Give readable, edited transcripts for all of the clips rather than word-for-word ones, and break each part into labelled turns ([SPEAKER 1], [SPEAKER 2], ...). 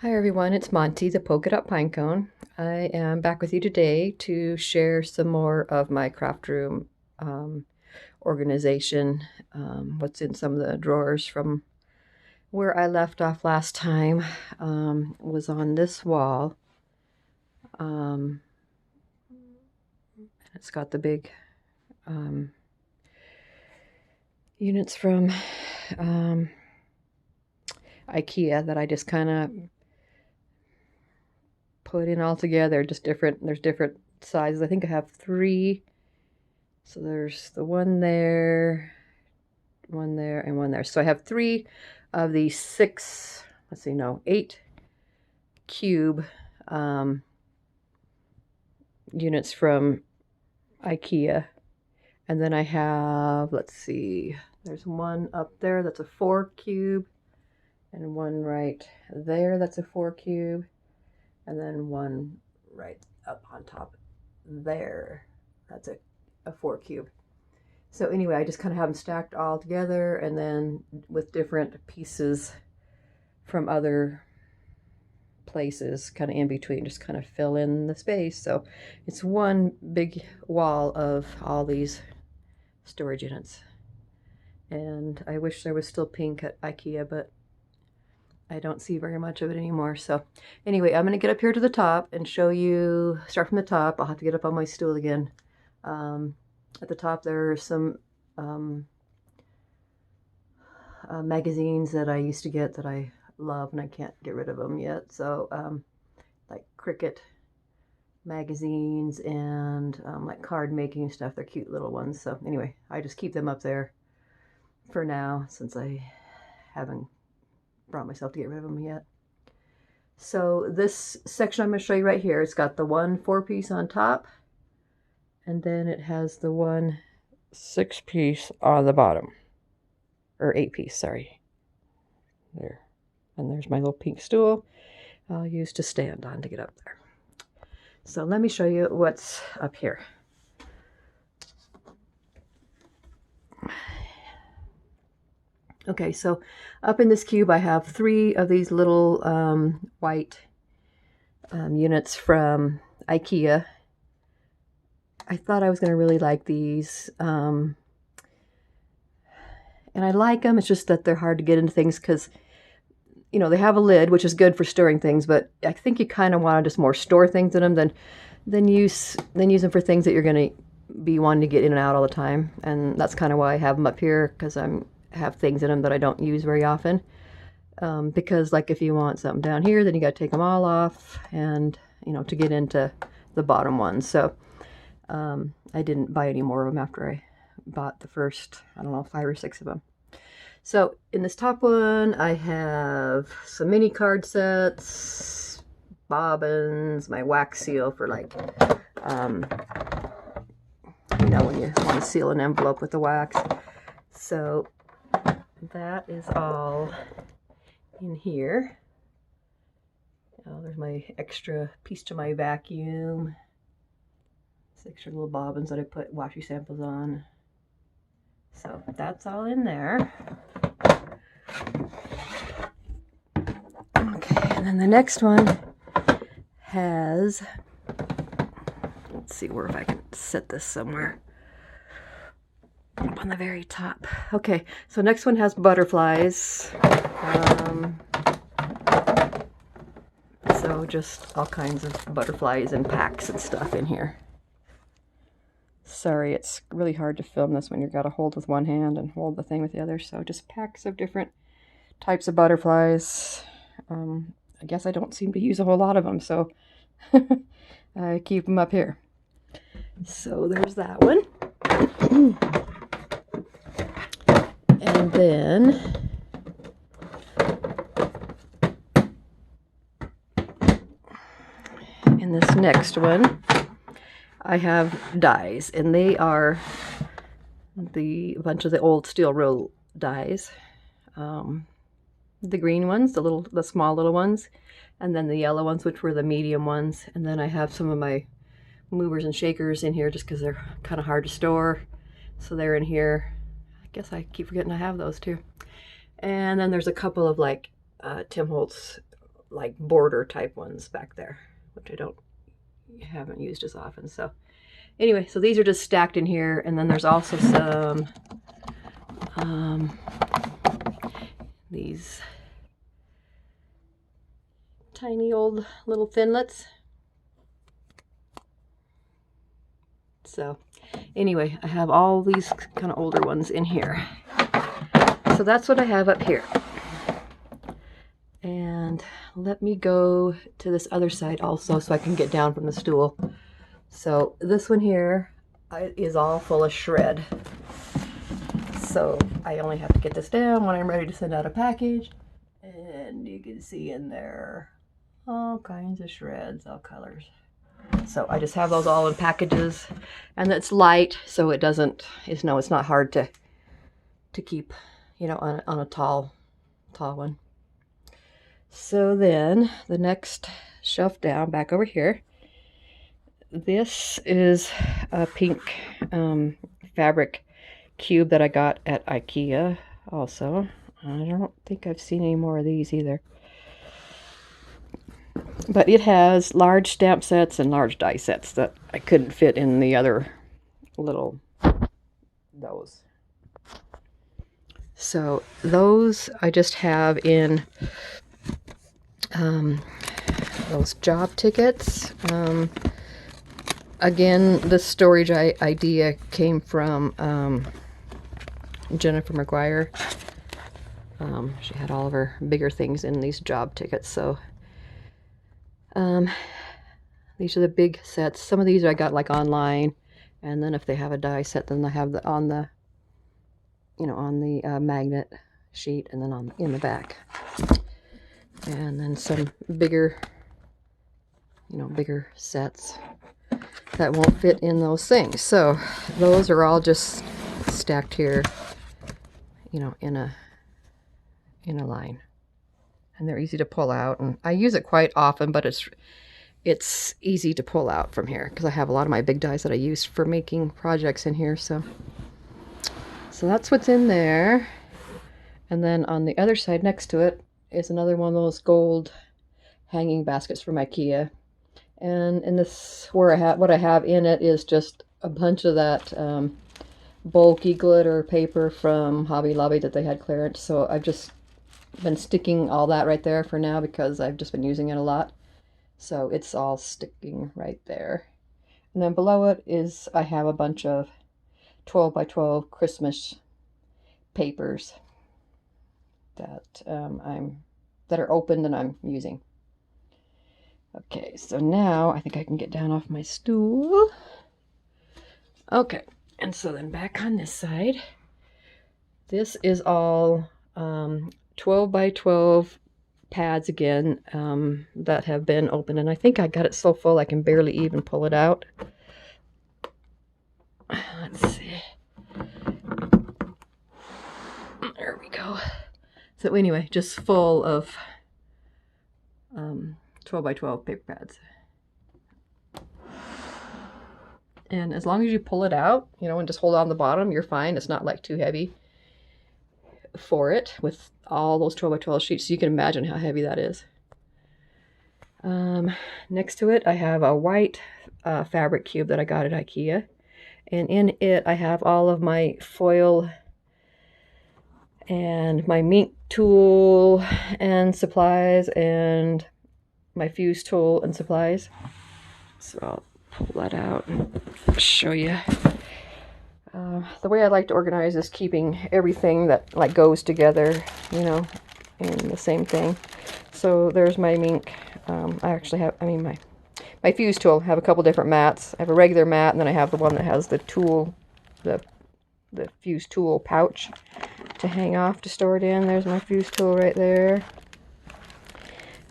[SPEAKER 1] Hi everyone, it's Monty, the polka dot pinecone. I am back with you today to share some more of my craft room organization, what's in some of the drawers from where I left off last time. Was on this wall. It's got the big units from IKEA that I just kind of put in all together. There's different sizes. I think I have 3. So there's the one there, and one there. So I have 3 of these 6, 8 cube units from IKEA. And then I have, there's one up there that's a 4 cube, and one right there that's a 4 cube, and then one right up on top there that's a 4 cube. So anyway, I just kind of have them stacked all together, and then with different pieces from other places kind of in between, just kind of fill in the space. So it's one big wall of all these storage units. And I wish there was still pink at IKEA, but I don't see very much of it anymore. So anyway, I'm going to get up here to the top and show you, start from the top. I'll have to get up on my stool again. At the top there are some magazines that I used to get that I love, and I can't get rid of them yet. So like Cricket magazines and like card making stuff. They're cute little ones. So anyway, I just keep them up there for now since I haven't brought myself to get rid of them yet. So this section I'm going to show you right here, it's got the one 4-piece on top, and then it has the one 6-piece on the bottom, or 8-piece, sorry. There. And there's my little pink stool I'll use to stand on to get up there. So let me show you what's up here. Okay, so up in this cube I have 3 of these little white units from IKEA. I thought I was going to really like these, and I like them. It's just that they're hard to get into things because, you know, they have a lid, which is good for storing things, but I think you kind of want to just more store things in them than use them for things that you're going to be wanting to get in and out all the time. And that's kind of why I have them up here, because I have things in them that I don't use very often. Because like if you want something down here, then you got to take them all off, and you know, to get into the bottom ones. So I didn't buy any more of them after I bought the first, I don't know, 5 or 6 of them. So in this top one, I have some mini card sets, bobbins, my wax seal for like, you know, when you want to seal an envelope with the wax. So that is all in here. Oh, there's my extra piece to my vacuum. This extra little bobbins that I put washi samples on. So that's all in there. Okay, and then the next one has, let's see where if I can set this somewhere. Up on the very top. Okay, so next one has butterflies. So just all kinds of butterflies and packs and stuff in here. Sorry, it's really hard to film this when you've got to hold with one hand and hold the thing with the other. So just packs of different types of butterflies. I guess I don't seem to use a whole lot of them, so I keep them up here. So there's that one. And then in this next one, I have dies, and they are a bunch of the old steel roll dies. The green ones, the small little ones, and then the yellow ones, which were the medium ones. And then I have some of my movers and shakers in here just because they're kind of hard to store. So they're in here. I guess I keep forgetting I have those too. And then there's a couple of like Tim Holtz like border type ones back there, which haven't used as often. So anyway, so these are just stacked in here, and then there's also some these tiny old little thinlits. So anyway, I have all these kind of older ones in here. So that's what I have up here. And let me go to this other side also so I can get down from the stool. So this one here is all full of shred. So I only have to get this down when I'm ready to send out a package. And you can see in there all kinds of shreds, all colors. So I just have those all in packages, and it's light, so it's not hard to keep, on a tall one. So then the next shelf down, back over here, this is a pink fabric cube that I got at IKEA also. I don't think I've seen any more of these either. But it has large stamp sets and large die sets that I couldn't fit in the other those. So those I just have in those job tickets. Again, the storage idea came from Jennifer McGuire. She had all of her bigger things in these job tickets, so these are the big sets. Some of these I got like online, and then if they have a die set, then I have on the magnet sheet, and then in the back. And then some bigger sets that won't fit in those things. So those are all just stacked here, in a line. And they're easy to pull out, and I use it quite often, but it's easy to pull out from here because I have a lot of my big dies that I use for making projects in here. So that's what's in there. And then on the other side next to it is another one of those gold hanging baskets from IKEA. And in this, what I have in it is just a bunch of that bulky glitter paper from Hobby Lobby that they had clearance. So I've just been sticking all that right there for now because I've just been using it a lot. So it's all sticking right there. And then below it is, I have a bunch of 12 by 12 Christmas papers that that are opened and I'm using. Okay, so now I think I can get down off my stool. Okay, and so then back on this side, this is all 12 by 12 pads again that have been opened, and I think I got it so full I can barely even pull it out. Let's see. There we go. So anyway, just full of 12 by 12 paper pads. And as long as you pull it out, and just hold on the bottom, you're fine. It's not like too heavy for it with all those 12 by 12 sheets. So you can imagine how heavy that is. Next to it, I have a white fabric cube that I got at IKEA. And in it, I have all of my foil and my mink tool and supplies and my fuse tool and supplies. So I'll pull that out and show you. The way I like to organize is keeping everything that like goes together, in the same thing. So there's my mink. I actually have, my fuse tool. I have a couple different mats. I have a regular mat, and then I have the one that has the tool, the fuse tool pouch to hang off to store it in. There's my fuse tool right there.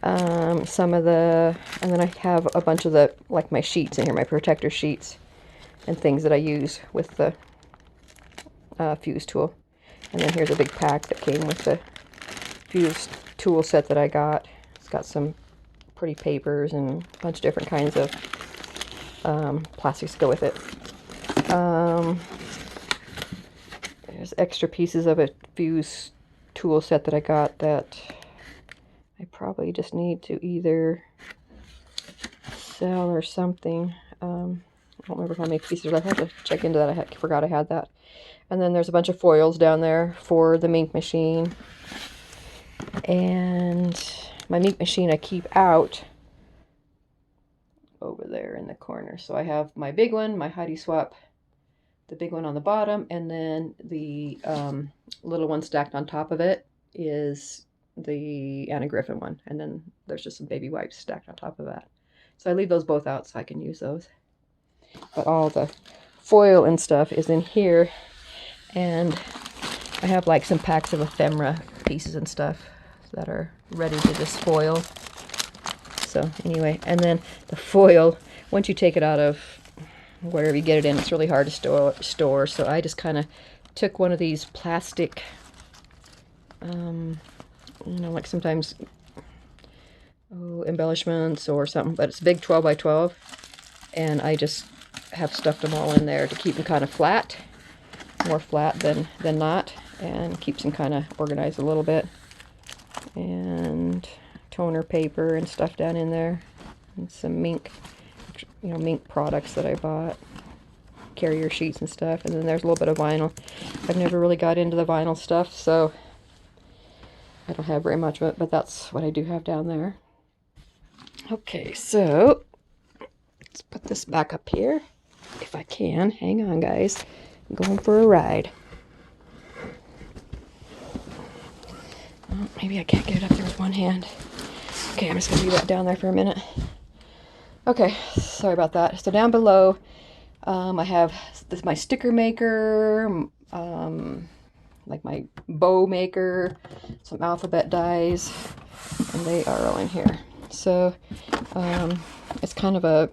[SPEAKER 1] And then I have a bunch of my sheets in here, my protector sheets and things that I use with the fuse tool. And then here's a big pack that came with the fuse tool set that I got. It's got some pretty papers and a bunch of different kinds of plastics to go with it. There's extra pieces of a fuse tool set that I got that I probably just need to either sell or something. I don't remember how many pieces. I have to check into that. I forgot I had that. And then there's a bunch of foils down there for the ink machine. And my ink machine I keep out over there in the corner. So I have my big one, my Heidi Swap, the big one on the bottom, and then the little one stacked on top of it is the Anna Griffin one. And then there's just some baby wipes stacked on top of that. So I leave those both out so I can use those. But all the foil and stuff is in here. And I have like some packs of ephemera pieces and stuff that are ready to just foil. So anyway, and then the foil, once you take it out of wherever you get it in, it's really hard to store. So I just kind of took one of these plastic, you know, like sometimes embellishments or something, but it's big 12 by 12, and I just have stuffed them all in there to keep them kind of flat, more flat than not, and keeps them kind of organized a little bit. And toner paper and stuff down in there, and some mink, you know, mink products that I bought, carrier sheets and stuff. And then there's a little bit of vinyl. I've never really got into the vinyl stuff, so I don't have very much of it, but that's what I do have down there. Okay, so let's put this back up here if I can. Hang on, guys. I'm going for a ride. Oh, maybe I can't get it up there with one hand. Okay, I'm just going to leave that down there for a minute. Okay, sorry about that. So down below, I have my sticker maker, like my bow maker, some alphabet dies, and they are all in here. So it's kind of a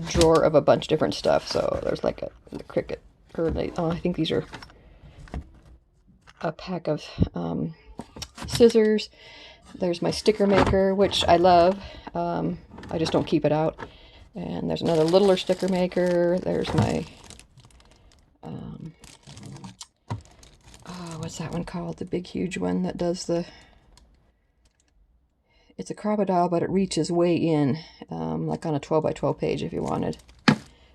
[SPEAKER 1] drawer of a bunch of different stuff. So there's like the Cricut, or I think these are a pack of scissors. There's my sticker maker, which I love. I just don't keep it out. And there's another littler sticker maker. There's my what's that one called? The big huge one that does the, it's a crocodile, but it reaches way in, like on a 12 by 12 page if you wanted.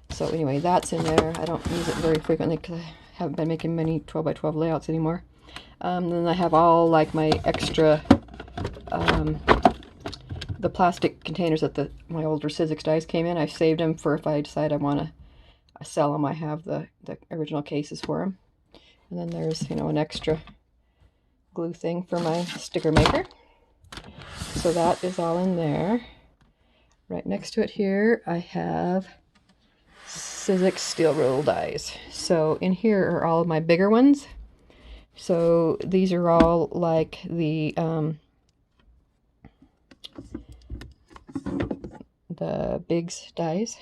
[SPEAKER 1] So anyway, that's in there. I don't use it very frequently because I haven't been making many 12 by 12 layouts anymore. Then I have all like my extra, the plastic containers that my older Sizzix dies came in. I've saved them for if I decide I want to sell them. I have the original cases for them. And then there's, you know, an extra glue thing for my sticker maker. So that is all in there. Right next to it here, I have Sizzix steel roll dies. So in here are all of my bigger ones. So these are all like the Bigs dies.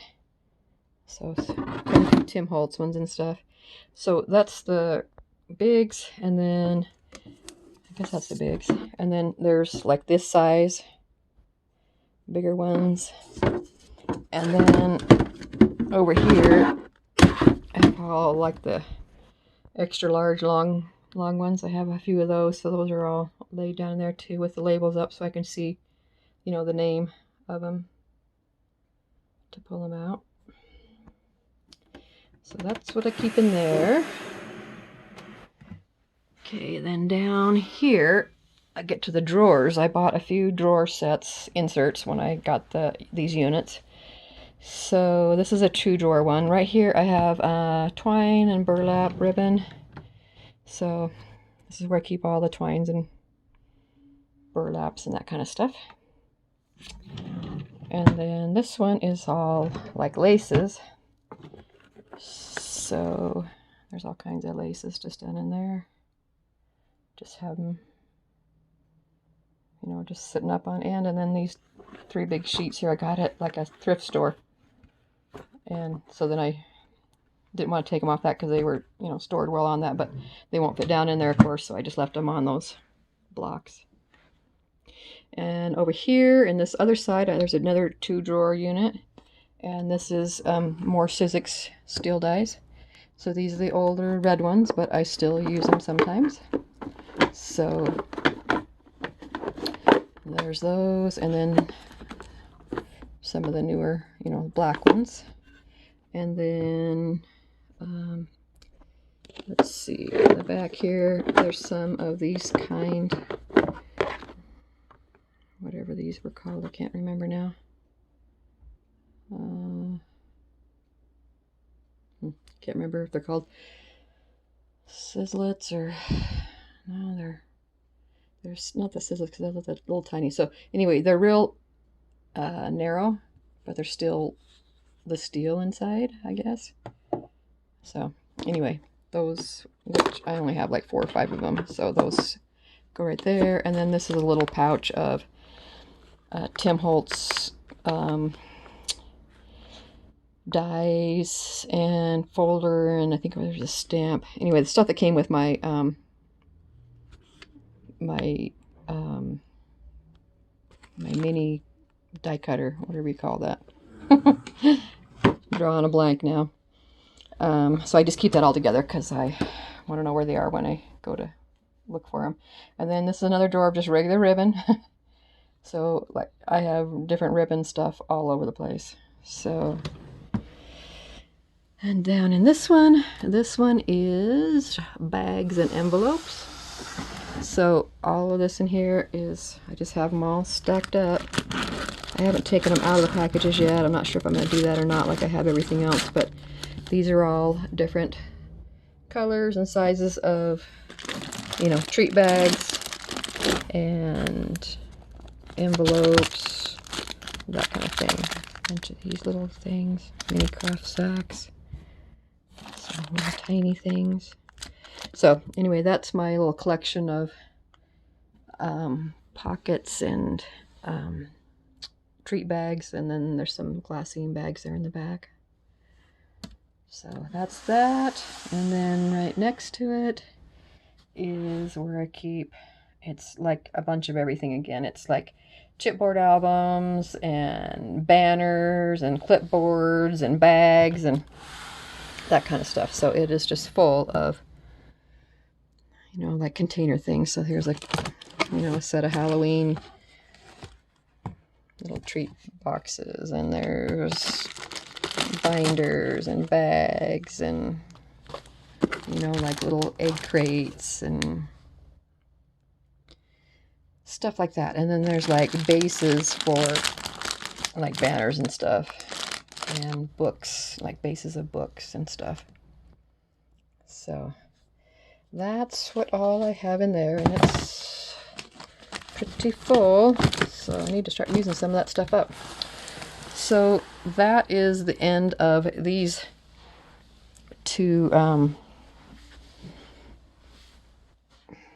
[SPEAKER 1] So Tim Holtz ones and stuff. So that's the Bigs, and then I guess that's the Bigs. And then there's like this size, bigger ones. And then over here, I have all like the extra large, long ones. I have a few of those, so those are all laid down there too with the labels up so I can see, you know, the name of them to pull them out. So that's what I keep in there. Okay, then down here, I get to the drawers. I bought a few drawer sets, inserts, when I got these units. So this is a 2-drawer one. Right here I have twine and burlap ribbon. So this is where I keep all the twines and burlaps and that kind of stuff. And then this one is all like laces. So there's all kinds of laces just down in there. Just have them, you know, just sitting up on end. And then these 3 big sheets here, I got it like a thrift store. And so then I didn't want to take them off that because they were, you know, stored well on that, but they won't fit down in there, of course, so I just left them on those blocks. And over here in this other side, there's another 2-drawer unit, and this is more Sizzix steel dies. So these are the older red ones, but I still use them sometimes. So there's those, and then some of the newer, you know, black ones. And then, let's see, in the back here, there's some of these kind, whatever these were called, I can't remember now. Can't remember if they're called sizzlets or, no, they're not the sizzlets because they're little tiny. So anyway, they're real narrow, but they're still the steel inside, I guess. So anyway, those, which I only have like 4 or 5 of them, so those go right there. And then this is a little pouch of Tim Holtz dies and folder, and I think there's a stamp. Anyway, the stuff that came with my my mini die cutter, whatever you call that. Drawing a blank now. So I just keep that all together because I want to know where they are when I go to look for them. And then this is another drawer of just regular ribbon. So like I have different ribbon stuff all over the place. So, and down in this one is bags and envelopes. So all of this in here is, I just have them all stacked up. I haven't taken them out of the packages yet. I'm not sure if I'm going to do that or not like I have everything else, but these are all different colors and sizes of, you know, treat bags and envelopes, that kind of thing. A bunch of these little things, mini craft sacks, some little tiny things. So anyway, that's my little collection of pockets and treat bags, and then there's some glassine bags there in the back. So that's that. And then right next to it is where I keep, it's like a bunch of everything again. It's like chipboard albums and banners and clipboards and bags and that kind of stuff. So it is just full of, you know, like container things. So here's like, you know, a set of Halloween little treat boxes, and there's binders and bags and, you know, like little egg crates and stuff like that. And then there's like bases for like banners and stuff, and books, like bases of books and stuff. So that's what all I have in there, and it's pretty full, so I need to start using some of that stuff up. So that is the end of these two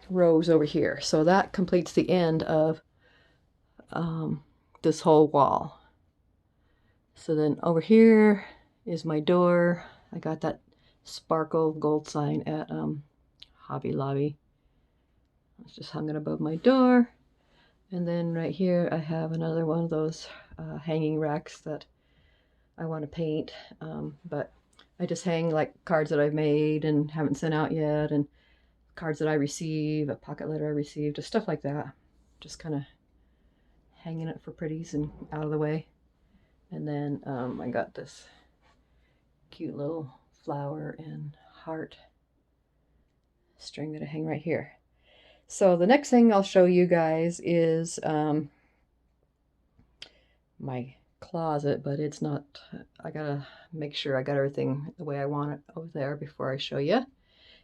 [SPEAKER 1] rows over here. So that completes the end of this whole wall. So then over here is my door. I got that sparkle gold sign at Hobby Lobby. It's just hung it above my door. And then right here I have another one of those hanging racks that I want to paint, but I just hang like cards that I've made and haven't sent out yet, and cards that I receive, a pocket letter I received, just stuff like that. Just kind of hanging it for pretties and out of the way. And then I got this cute little flower and heart string that I hang right here. So the next thing I'll show you guys is my closet, but it's not, I gotta make sure I got everything the way I want it over there before I show you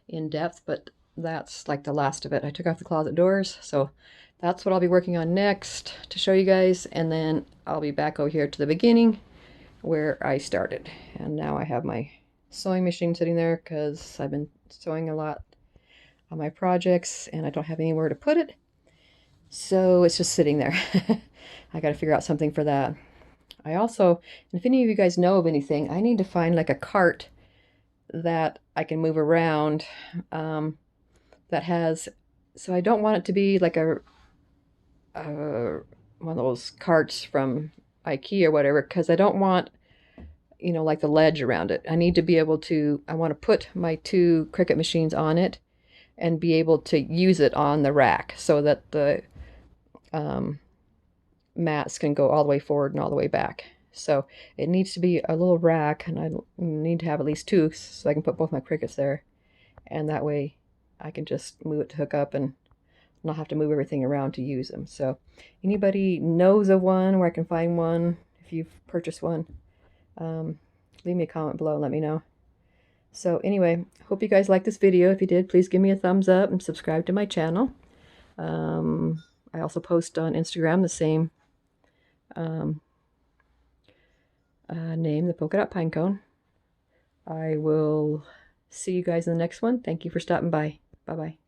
[SPEAKER 1] in depth, but that's like the last of it. I took off the closet doors, so that's what I'll be working on next to show you guys, and then I'll be back over here to the beginning where I started. And now I have my sewing machine sitting there because I've been sewing a lot on my projects and I don't have anywhere to put it, so it's just sitting there. I got to figure out something for that. I also, and if any of you guys know of anything, I need to find like a cart that I can move around that has, so I don't want it to be like a one of those carts from IKEA or whatever, because I don't want, you know, like the ledge around it. I need to be able to, I want to put my 2 Cricut machines on it and be able to use it on the rack so that the mats can go all the way forward and all the way back. So it needs to be a little rack, and I need to have at least two so I can put both my crickets there. And that way I can just move it to hook up and not have to move everything around to use them. So anybody knows of one where I can find one, if you've purchased one, leave me a comment below and let me know. So anyway, hope you guys liked this video. If you did, please give me a thumbs up and subscribe to my channel. I also post on Instagram the same name, the polka dot pinecone. I will see you guys in the next one. Thank you for stopping by. Bye-bye.